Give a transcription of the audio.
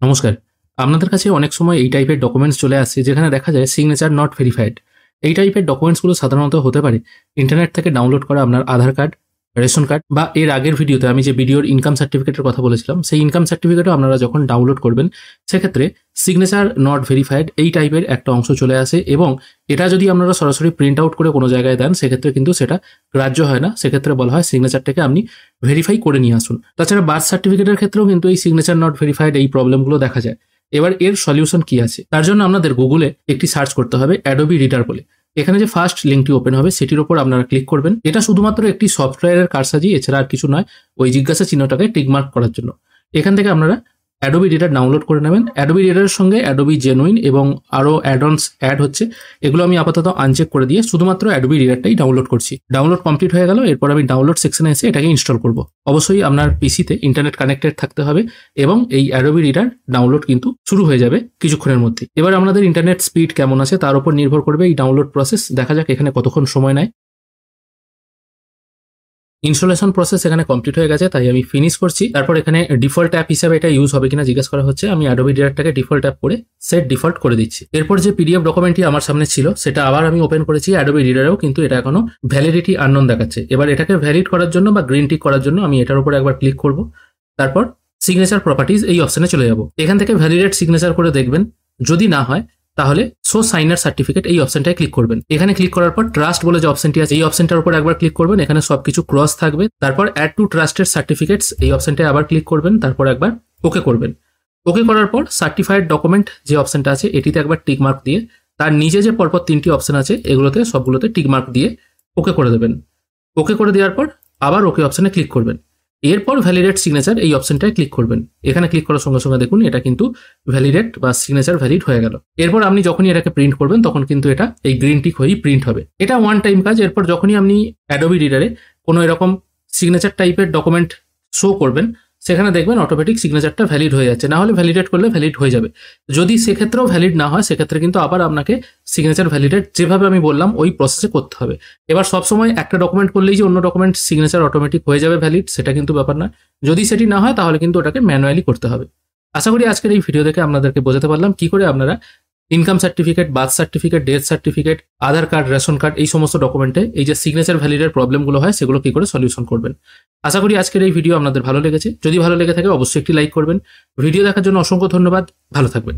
নমস্কার। আপনাদের কাছে অনেক সময় এই টাইপের ডকুমেন্টস চলে আসছে যেখানে দেখা যায় সিগনেচার নট ভেরিফাইড। এই টাইপের ডকুমেন্টসগুলো সাধারণত হতে পারে ইন্টারনেট থেকে ডাউনলোড করা আপনার আধার কার্ড, রেশন কার্ড বা এর আগের ভিডিওতে আমি যে ভিডিওর ইনকাম সার্টিফিকেটের কথা বলেছিলাম সেই ইনকাম সার্টিফিকেটও আপনারা যখন ডাউনলোড করবেন সেক্ষেত্রে সিগনেচার নট ভেরিফাইড এই টাইপের একটা অংশ চলে আসে এবং এটা যদি আপনারা সরাসরি প্রিন্ট আউট করে কোনো জায়গায় দেন সেক্ষেত্রে কিন্তু সেটা গ্রাহ্য হয় না। সেক্ষেত্রে বলা হয় সিগনেচারটাকে আপনি ভেরিফাই করে নিয়ে আসুন। তাছাড়া বার্থ সার্টিফিকেটের ক্ষেত্রেও কিন্তু এই সিগনেচার নট ভেরিফাইড এই প্রবলেমগুলো দেখা যায়। এবার এর সলিউশন কি আছে তার জন্য আপনাদের গুগলে একটি সার্চ করতে হবে অ্যাডোবি রিডার বলে। এখানে যে ফার্স্ট লিঙ্কটি ওপেন হবে সেটির উপর আপনারা ক্লিক করবেন। এটা শুধুমাত্র একটি সফটওয়্যারের কারসাজি, এছাড়া আর কিছু নয়, ওই জিজ্ঞাসা চিহ্নটাকে টিকমার্ক করার জন্য। এখান থেকে আপনারা অ্যাডোবি রিডার ডাউনলোড করে নেবেন। অ্যাডোবি রিডারের সঙ্গে অ্যাডোবি জেনুইন এবং আরও অ্যাডঅনস অ্যাড হচ্ছে, এগুলো আমি আপাতত আনচেক করে দিয়ে শুধুমাত্র অ্যাডোবি রিডারটাই ডাউনলোড করছি। ডাউনলোড কমপ্লিট হয়ে গেল। এরপর আমি ডাউনলোড সেকশনে এসে এটাকে ইনস্টল করব। অবশ্যই আপনার পিসিতে ইন্টারনেট কানেক্টেড থাকতে হবে এবং এই অ্যাডোবি রিডার ডাউনলোড কিন্তু শুরু হয়ে যাবে কিছুক্ষণের মধ্যে। এবার আপনাদের ইন্টারনেট স্পিড কেমন আছে তার উপর নির্ভর করবে এই ডাউনলোড প্রসেস। দেখা যাক এখানে কতক্ষণ সময় নেয়। ইনস্টলেশন প্রসেস এখানে কমপ্লিট হয়ে গেছে, তাই আমি ফিনিশ করছি। তারপর এখানে ডিফল্ট অ্যাপ হিসাবে এটা ইউজ হবে কিনা জিজ্ঞাসা করা হচ্ছে। আমি অ্যাডোবি রিডারটাকে ডিফল্ট অ্যাপ করে সেট ডিফল্ট করে দিচ্ছি। এরপর যে পিডিএফ ডকুমেন্টটি আমার সামনে ছিল সেটা আবার আমি ওপেন করেছি অ্যাডোবি রিডারেও, কিন্তু এটা এখনো ভ্যালিডিটি আননোন দেখাচ্ছে। এবার এটাকে ভ্যালিড করার জন্য বা গ্রিন টিক করার জন্য আমি এটার উপর একবার ক্লিক করব। তারপর সিগনেচার প্রপার্টিজ এই অপশনে চলে যাব। এখান থেকে ভ্যালিডেট সিগনেচার করে দেখবেন, যদি না হয় তাহলে শো সাইনার সার্টিফিকেট এই অপশনটায় ক্লিক করবেন। এখানে ক্লিক করার পর ট্রাস্ট বলে যে অপশনটি আছে এই অপশনটার উপর একবার ক্লিক করবেন। এখানে সবকিছু ক্রস থাকবে। তারপর অ্যাড টু ট্রাস্টেড সার্টিফিকেটস এই অপশনটায় আবার ক্লিক করবেন। তারপর একবার ওকে করবেন। ওকে করার পর সার্টিফাইড ডকুমেন্ট যে অপশনটা আছে এটিতে একবার টিক মার্ক দিয়ে তার নিচে যে পরপর তিনটি অপশন আছে এগুলোতে সবগুলোতে টিক মার্ক দিয়ে ওকে করে দেবেন। ওকে করে দেওয়ার পর আবার ওকে অপশনে ক্লিক করবেন। এরপর ভ্যালিডেট সিগনেচার এই অপশনটায় ক্লিক করবেন। এখানে ক্লিক করার সঙ্গে সঙ্গে দেখুন এটা কিন্তু ভ্যালিডেট বা সিগনেচার ভ্যালিড হয়ে গেল। এরপর আপনি যখনই এটাকে প্রিন্ট করবেন তখন কিন্তু এটা এই গ্রিন টিক হয়েই প্রিন্ট হবে। এটা ওয়ান টাইম কাজ। এরপর যখনই আপনি অ্যাডোবি রিডারে কোনো এরকম সিগনেচার টাইপের ডকুমেন্ট শো করবেন সেখানে দেখবেন অটোমেটিক সিগনেচারটা ভ্যালিড হয়ে যাচ্ছে, না হলে ভ্যালিডেট করলে ভ্যালিড হয়ে যাবে। যদি সেক্ষেত্রেও ভ্যালিড না হয় সেক্ষেত্রে কিন্তু আবার আপনাকে সিগনেচার ভ্যালিডেট যেভাবে আমি বললাম ওই প্রসেসে করতে হবে। এবার সবসময় একটা ডকুমেন্ট করলেই যে অন্য ডকুমেন্ট সিগনেচার অটোমেটিক হয়ে যাবে ভ্যালিড সেটা কিন্তু ব্যাপার না। যদি সেটি না হয় তাহলে কিন্তু ওটাকে ম্যানুয়ালি করতে হবে। আশা করি আজকের এই ভিডিও দেখে আপনাদেরকে বোঝাতে পারলাম কি করে আপনারা income certificate, birth certificate, death certificate, Aadhaar card, ration card এই সমস্ত ডকুমেন্টে এই যে সিগনেচার ভ্যালিডের প্রবলেমগুলো হয় সেগুলো কি করে সলিউশন করবেন। আশা করি আজকের এই ভিডিও আপনাদের ভালো লেগেছে। যদি ভালো লেগে থাকে অবশ্যই একটি লাইক করবেন। ভিডিও দেখার জন্য অসংখ্য ধন্যবাদ। ভালো থাকবেন।